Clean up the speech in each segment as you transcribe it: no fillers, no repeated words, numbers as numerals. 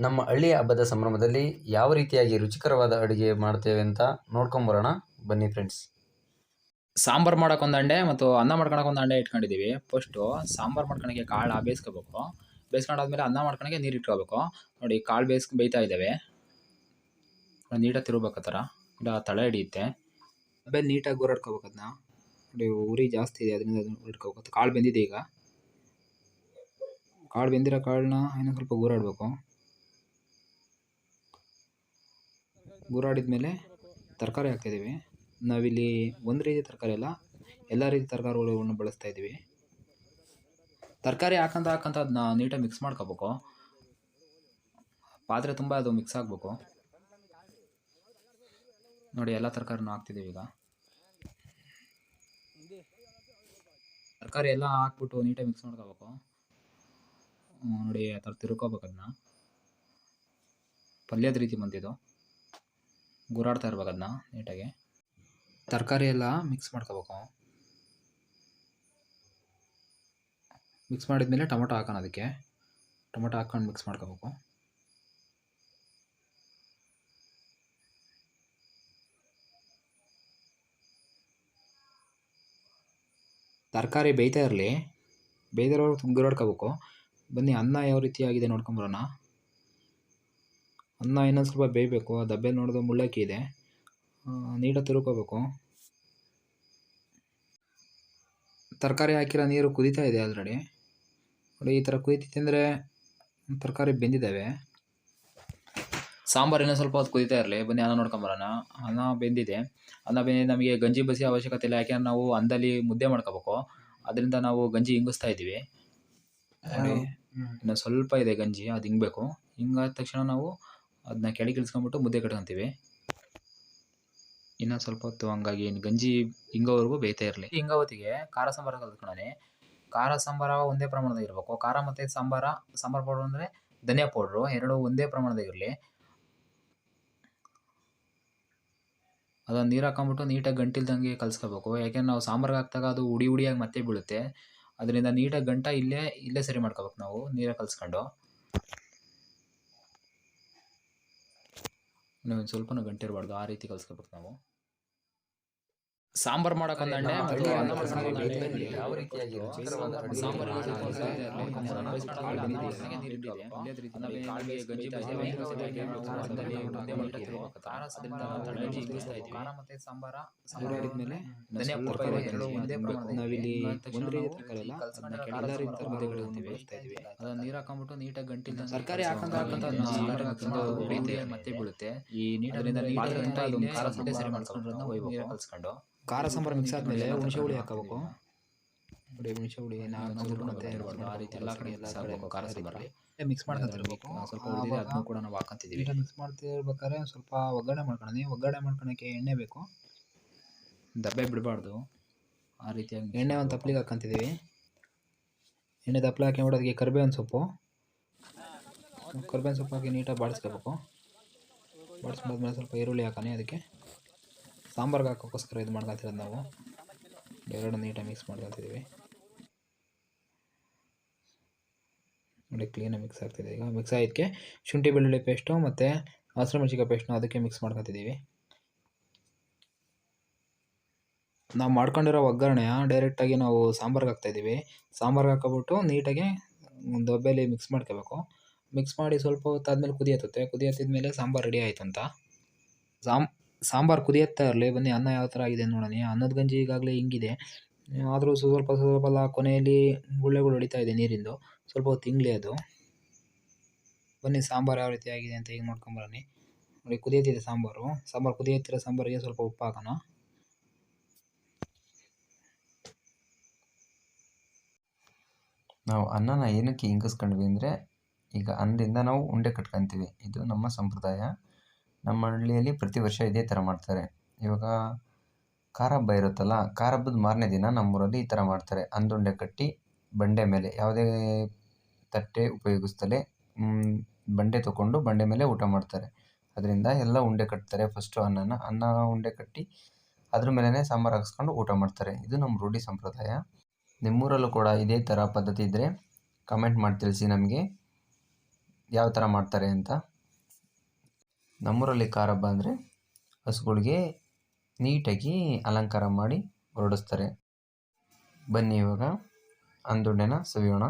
ನಮ್ಮ ಹಳ್ಳಿಯ ಹಬ್ಬದ ಸಂಭ್ರಮದಲ್ಲಿ ಯಾವ ರೀತಿಯಾಗಿ ರುಚಿಕರವಾದ ಅಡುಗೆ ಮಾಡ್ತೇವೆ ಅಂತ ನೋಡ್ಕೊಂಬರೋಣ ಬನ್ನಿ ಫ್ರೆಂಡ್ಸ್. ಸಾಂಬಾರು ಮಾಡೋಕೆ ಒಂದು ಅಂಡೆ ಮತ್ತು ಅನ್ನ ಮಾಡ್ಕೊಳಕ್ಕೆ ಒಂದು ಅಂಡೆ ಇಟ್ಕೊಂಡಿದ್ದೀವಿ. ಫಸ್ಟು ಸಾಂಬಾರು ಮಾಡ್ಕೊಳಕ್ಕೆ ಕಾಳು ಬೇಯಿಸ್ಕೋಬೇಕು. ಬೇಯಿಸ್ಕೊಂಡಾದ್ಮೇಲೆ ಅನ್ನ ಮಾಡ್ಕೊಳಕ್ಕೆ ನೀರು ಇಟ್ಕೋಬೇಕು. ನೋಡಿ ಕಾಳು ಬೇಯ್ತಾ ಇದ್ದಾವೆ. ನೀಟಾಗಿ ತಿರುಗಬೇಕು ಆ ಥರ, ಇಲ್ಲ ತಳ ಹಿಡಿಯುತ್ತೆ. ಆಮೇಲೆ ನೀಟಾಗಿ ಗೂರಾಡ್ಕೋಬೇಕು ಅದನ್ನ. ನೋಡಿ ಉರಿ ಜಾಸ್ತಿ ಇದೆ ಅದರಿಂದ ಅದನ್ನ ಇಟ್ಕೋಬೇಕು. ಕಾಳು ಬೆಂದಿದೆ. ಈಗ ಕಾಳು ಬೆಂದಿರೋ ಕಾಳನ್ನ ಇನ್ನೊಂದು ಸ್ವಲ್ಪ ಗೂರಾಡಬೇಕು. ಗೂರಾಡಿದ್ಮೇಲೆ ತರಕಾರಿ ಹಾಕ್ತಿದ್ದೀವಿ. ನಾವಿಲ್ಲಿ ಒಂದು ರೀತಿ ತರಕಾರಿ ಅಲ್ಲ, ಎಲ್ಲ ರೀತಿ ತರಕಾರಿಗಳನ್ನು ಬಳಸ್ತಾ ಇದ್ದೀವಿ. ತರಕಾರಿ ಹಾಕಂತ ಅದನ್ನ ನೀಟಾಗಿ ಮಿಕ್ಸ್ ಮಾಡ್ಕೋಬೇಕು. ಪಾತ್ರೆ ತುಂಬ ಅದು ಮಿಕ್ಸ್ ಆಗಬೇಕು. ನೋಡಿ ಎಲ್ಲ ತರಕಾರಿನೂ ಹಾಕ್ತಿದ್ದೀವಿ. ಈಗ ತರಕಾರಿ ಎಲ್ಲ ಹಾಕ್ಬಿಟ್ಟು ನೀಟಾಗಿ ಮಿಕ್ಸ್ ಮಾಡ್ಕೋಬೇಕು. ನೋಡಿ ಆ ಥರ ತಿರ್ಕೋಬೇಕು. ಅದನ್ನ ಪಲ್ಯದ ರೀತಿ ಬಂದಿದ್ದು ಗುರಾಡ್ತಾ ಇರ್ಬೇಕು. ಅದನ್ನ ನೀಟಾಗಿ ತರಕಾರಿ ಎಲ್ಲ ಮಿಕ್ಸ್ ಮಾಡ್ಕೋಬೇಕು. ಮಿಕ್ಸ್ ಮಾಡಿದ್ಮೇಲೆ ಟೊಮೊಟೊ ಹಾಕೋಣ. ಅದಕ್ಕೆ ಟೊಮೊಟೊ ಹಾಕ್ಕೊಂಡು ಮಿಕ್ಸ್ ಮಾಡ್ಕೋಬೇಕು. ತರಕಾರಿ ಬೇಯ್ತಾ ಇರಲಿ, ಬೇಯ್ದಿರೋ ಗುರಾಡ್ಕೋಬೇಕು. ಬನ್ನಿ ಅನ್ನ ಯಾವ ರೀತಿ ಆಗಿದೆ ನೋಡ್ಕೊಂಬರೋಣ. ಅನ್ನ ಇನ್ನೊಂದು ಸ್ವಲ್ಪ ಬೇಯಬೇಕು. ಆ ದಬ್ಬೆ ನೋಡಿದ್ರೆ ಮುಳ್ಳಕ್ಕಿ ಇದೆ, ನೀಟಾಗಿ ತಿರ್ಕೋಬೇಕು. ತರಕಾರಿ ಹಾಕಿರೋ ನೀರು ಕುದೀತಾ ಇದೆ ಆಲ್ರೆಡಿ. ನೋಡಿ ಈ ಥರ ಕುದೀತಿದೆ ಅಂದರೆ ತರಕಾರಿ ಬೆಂದಿದ್ದಾವೆ. ಸಾಂಬಾರು ಇನ್ನೊಂದು ಸ್ವಲ್ಪ ಹೊತ್ತು ಕುದೀತಾ ಇರಲಿ. ಬನ್ನಿ ಅನ್ನ ನೋಡ್ಕೊಂಬರೋಣ. ಅನ್ನ ಬೆಂದಿದೆ. ನಮಗೆ ಗಂಜಿ ಬಸಿ ಅವಶ್ಯಕತೆ ಇಲ್ಲ, ಯಾಕೆಂದ್ರೆ ನಾವು ಅನ್ನದಲ್ಲಿ ಮುದ್ದೆ ಮಾಡ್ಕೋಬೇಕು. ಅದರಿಂದ ನಾವು ಗಂಜಿ ಹಿಂಗಿಸ್ತಾ ಇದ್ದೀವಿ. ನೋಡಿ ಇನ್ನು ಸ್ವಲ್ಪ ಇದೆ ಗಂಜಿ, ಅದು ಹಿಂಗಬೇಕು. ಹಿಂಗಾದ ತಕ್ಷಣ ನಾವು ಅದನ್ನ ಕೆಳಗೆ ಇಳಿಸ್ಕೊಂಡ್ಬಿಟ್ಟು ಮುದ್ದೆ ಕಟ್ಕೊತೀವಿ. ಇನ್ನೊಂದು ಸ್ವಲ್ಪ ಹೊತ್ತು ಹಂಗಾಗಿ ಗಂಜಿ ಹಿಂಗೋವರೆಗೂ ಬೇಯ್ತಾ ಇರಲಿ. ಹಿಂಗೋವತ್ತಿಗೆ ಖಾರ ಸಾಂಬಾರು ಕಲ್ತ್ಕೊಳ್ಳೋಣ. ಖಾರ ಸಾಂಬಾರ ಒಂದೇ ಪ್ರಮಾಣದಾಗ ಇರಬೇಕು. ಖಾರ ಮತ್ತು ಸಾಂಬಾರು ಪೌಡ್ರ್ ಅಂದರೆ ಧನಿಯಾ ಪೌಡ್ರು ಎರಡು ಒಂದೇ ಪ್ರಮಾಣದಾಗಿರಲಿ. ಅದನ್ನು ನೀರು ಹಾಕೊಂಬಿಟ್ಟು ನೀಟಾಗಿ ಗಂಟಿಲ್ದಂಗೆ ಕಲಿಸ್ಕೋಬೇಕು. ಯಾಕೆಂದ್ರೆ ನಾವು ಸಾಂಬಾರ್ಗೆ ಹಾಕಿದಾಗ ಅದು ಹುಡಿಯಾಗಿ ಮತ್ತೆ ಬೀಳುತ್ತೆ. ಅದರಿಂದ ನೀಟಾಗಿ ಗಂಟ ಇಲ್ಲೇ ಸರಿ ಮಾಡ್ಕೋಬೇಕು ನಾವು ನೀರಾಗಿ ಕಲಿಸ್ಕೊಂಡು. ಒಂದು ಸ್ವಲ್ಪನೂ ಗಂಟೆ ಇರಬಾರ್ದು, ಆ ರೀತಿ ಕಲಿಸ್ಕೋಬೇಕು ನಾವು. ಸಾಂಬಾರು ಮಾಡೋಕೆ ಒಂದು ಅಂಡೆ ಮತ್ತು ಅನ್ನ ಮಾಡ್ಕೊಳಕ್ಕೆ ಒಂದು ಅಂಡೆ. ಯಾವ ರೀತಿಯಾಗಿ ರುಚಿಕರವಾದ ಅಡುಗೆ ಸಾಂಬಾರು ನೀರು ಹಾಕೊಂಡ್ಬಿಟ್ಟು ನೀಟಾಗಿ ಗಂಟಿಲ್ ತರಕಾರಿ ಮತ್ತೆ ಬೀಳುತ್ತೆ. ಈ ನೀಟಾಗಿ ಸರಿ ಮಾಡ್ಕೊಂಡು ಕಲ್ಸ್ಕೊಂಡು ಖಾರ ಸಾಂಬಾರು ಮಿಕ್ಸ್ ಆದಮೇಲೆ ಹುಣಸೆ ಹುಳಿ ಹಾಕೋಬೇಕು. ನೋಡಿ ಹುಣಸೆ ಹುಳಿ ಆ ರೀತಿ ಎಲ್ಲ ಕಡೆ ಖಾರ ಸಾಂಬಾರಲ್ಲಿ ಮಿಕ್ಸ್ ಮಾಡ್ಕೊತಿರ್ಬೇಕು. ಸ್ವಲ್ಪ ಉಳಿದಿದೆ, ಅದನ್ನು ಕೂಡ ನಾವು ಹಾಕೊಂತಿದ್ದೀವಿ. ಮಿಕ್ಸ್ ಮಾಡ್ತಿರ್ಬೇಕಾದ್ರೆ ಸ್ವಲ್ಪ ಒಗ್ಗರಣೆ ಮಾಡ್ಕೊಳ್ಳಿ. ಒಗ್ಗರಣೆ ಮಾಡ್ಕೊಳಕ್ಕೆ ಎಣ್ಣೆ ಬೇಕು, ದಬ್ಬೆ ಬಿಡಬಾರ್ದು. ಆ ರೀತಿಯಾಗಿ ಎಣ್ಣೆ ಒಂದು ತಪ್ಪಲಿಗೆ ಹಾಕೊಂತಿದ್ದೀವಿ. ಎಣ್ಣೆ ತಪ್ಪಲೆ ಹಾಕಿಬಿಟ್ಟು ಅದಕ್ಕೆ ಕರಿಬೇವಿನ ಸೊಪ್ಪು ಹಾಕಿ ನೀಟಾಗಿ ಬಾಡಿಸ್ಕೋಬೇಕು. ಬಾಡಿಸ್ಕೊಂಡಾದ್ಮೇಲೆ ಸ್ವಲ್ಪ ಈರುಳ್ಳಿ ಹಾಕೋಣ. ಅದಕ್ಕೆ ಸಾಂಬಾರ್ಗೆ ಹಾಕೋಕ್ಕೋಸ್ಕರ ಇದು ಮಾಡ್ಕೊತಿರೋದು ನಾವು. ಎರಡು ನೀಟಾಗಿ ಮಿಕ್ಸ್ ಮಾಡ್ಕೊತಿದ್ದೀವಿ. ನೋಡಿ ಕ್ಲೀನಾಗಿ ಮಿಕ್ಸ್ ಆಗ್ತಿದೆ. ಈಗ ಮಿಕ್ಸ್ ಆಗೋದಕ್ಕೆ ಶುಂಠಿ ಬೆಳ್ಳುಳ್ಳಿ ಪೇಸ್ಟು ಮತ್ತು ಹಸಿಮೆಣಸಿನ್ಕಾಯಿ ಪೇಸ್ಟ್ನ ಅದಕ್ಕೆ ಮಿಕ್ಸ್ ಮಾಡ್ಕೊತಿದ್ದೀವಿ. ನಾವು ಮಾಡ್ಕೊಂಡಿರೋ ಒಗ್ಗರಣೆ ಡೈರೆಕ್ಟಾಗಿ ನಾವು ಸಾಂಬಾರ್ಗೆ ಹಾಕ್ತಾಯಿದ್ದೀವಿ. ಸಾಂಬಾರ್ಗೆ ಹಾಕೊಬಿಟ್ಟು ನೀಟಾಗಿ ಒಂದು ದಬ್ಬೆಯಲ್ಲಿ ಮಿಕ್ಸ್ ಮಾಡ್ಕೋಬೇಕು. ಮಿಕ್ಸ್ ಮಾಡಿ ಸ್ವಲ್ಪ ಹೊತ್ತಾದ್ಮೇಲೆ ಕುದಿಯತ್ತಿದ್ಮೇಲೆ ಸಾಂಬಾರು ರೆಡಿ ಆಯಿತು ಅಂತ. ಸಾಂಬಾರು ಕುದಿಯುತ್ತಾ ಇರಲಿ. ಬನ್ನಿ ಅನ್ನ ಯಾವ ಥರ ಆಗಿದೆ ನೋಡೋಣ. ಅನ್ನದ ಗಂಜಿ ಈಗಾಗಲೇ ಹಿಂಗಿದೆ, ಆದರೂ ಸ್ವಲ್ಪ ಕೊನೆಯಲ್ಲಿ ಗುಳ್ಳೆಗಳು ಹೊಡಿತಾ ಇದೆ ನೀರಿಂದು. ಸ್ವಲ್ಪ ಹೊತ್ತು ಹಿಂಗ್ಲಿ ಅದು. ಬನ್ನಿ ಸಾಂಬಾರು ಯಾವ ರೀತಿ ಆಗಿದೆ ಅಂತ ಈಗ ನೋಡ್ಕೊಂಬರೋಣ. ನೋಡಿ ಕುದಿಯುತ್ತಿದೆ ಸಾಂಬಾರು ಕುದಿಯುತ್ತಿರೋ ಸಾಂಬಾರಿಗೆ ಸ್ವಲ್ಪ ಉಪ್ಪು ಹಾಕೋಣ. ನಾವು ಅನ್ನನ ಏನಕ್ಕೆ ಹಿಂಗಿಸ್ಕೊಂಡ್ವಿ ಅಂದರೆ, ಈಗ ಅನ್ನದಿಂದ ನಾವು ಉಂಡೆ ಕಟ್ಕೊತೀವಿ. ಇದು ನಮ್ಮ ಸಂಪ್ರದಾಯ. ನಮ್ಮ ಹಳ್ಳಿಯಲ್ಲಿ ಪ್ರತಿ ವರ್ಷ ಇದೇ ಥರ ಮಾಡ್ತಾರೆ. ಇವಾಗ ಖಾರ ಹಬ್ಬ ಇರುತ್ತಲ್ಲ, ಖಾರ ಹಬ್ಬದ ಮಾರನೇ ದಿನ ನಮ್ಮೂರಲ್ಲಿ ಈ ಥರ ಮಾಡ್ತಾರೆ. ಅಂದುಂಡೆ ಕಟ್ಟಿ ಬಂಡೆ ಮೇಲೆ ಯಾವುದೇ ತಟ್ಟೆ ಉಪಯೋಗಿಸ್ದಲೇ ಬಂಡೆ ತೊಗೊಂಡು ಬಂಡೆ ಮೇಲೆ ಊಟ ಮಾಡ್ತಾರೆ. ಅದರಿಂದ ಎಲ್ಲ ಉಂಡೆ ಕಟ್ತಾರೆ. ಫಸ್ಟು ಅನ್ನ ಉಂಡೆ ಕಟ್ಟಿ ಅದ್ರ ಮೇಲೇ ಸಾಂಬಾರು ಹಾಕ್ಸ್ಕೊಂಡು ಊಟ ಮಾಡ್ತಾರೆ. ಇದು ನಮ್ಮ ರೂಢಿ ಸಂಪ್ರದಾಯ. ನಿಮ್ಮೂರಲ್ಲೂ ಕೂಡ ಇದೇ ಥರ ಪದ್ಧತಿ ಇದ್ದರೆ ಕಮೆಂಟ್ ಮಾಡಿ ತಿಳಿಸಿ ನಮಗೆ. ಯಾವ ಥರ ಮಾಡ್ತಾರೆ ಅಂತ. ನಮ್ಮೂರಲ್ಲಿ ಕಾರ ಹಬ್ಬ ಅಂದರೆ ಹಸುಗಳಿಗೆ ನೀಟಾಗಿ ಅಲಂಕಾರ ಮಾಡಿ ಹೊರಡಿಸ್ತಾರೆ. ಬನ್ನಿ ಇವಾಗ ಅಂದುಂಡೆನ ಸವಿಯೋಣ,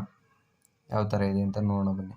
ಯಾವ ಥರ ಇದೆ ಅಂತ ನೋಡೋಣ ಬನ್ನಿ.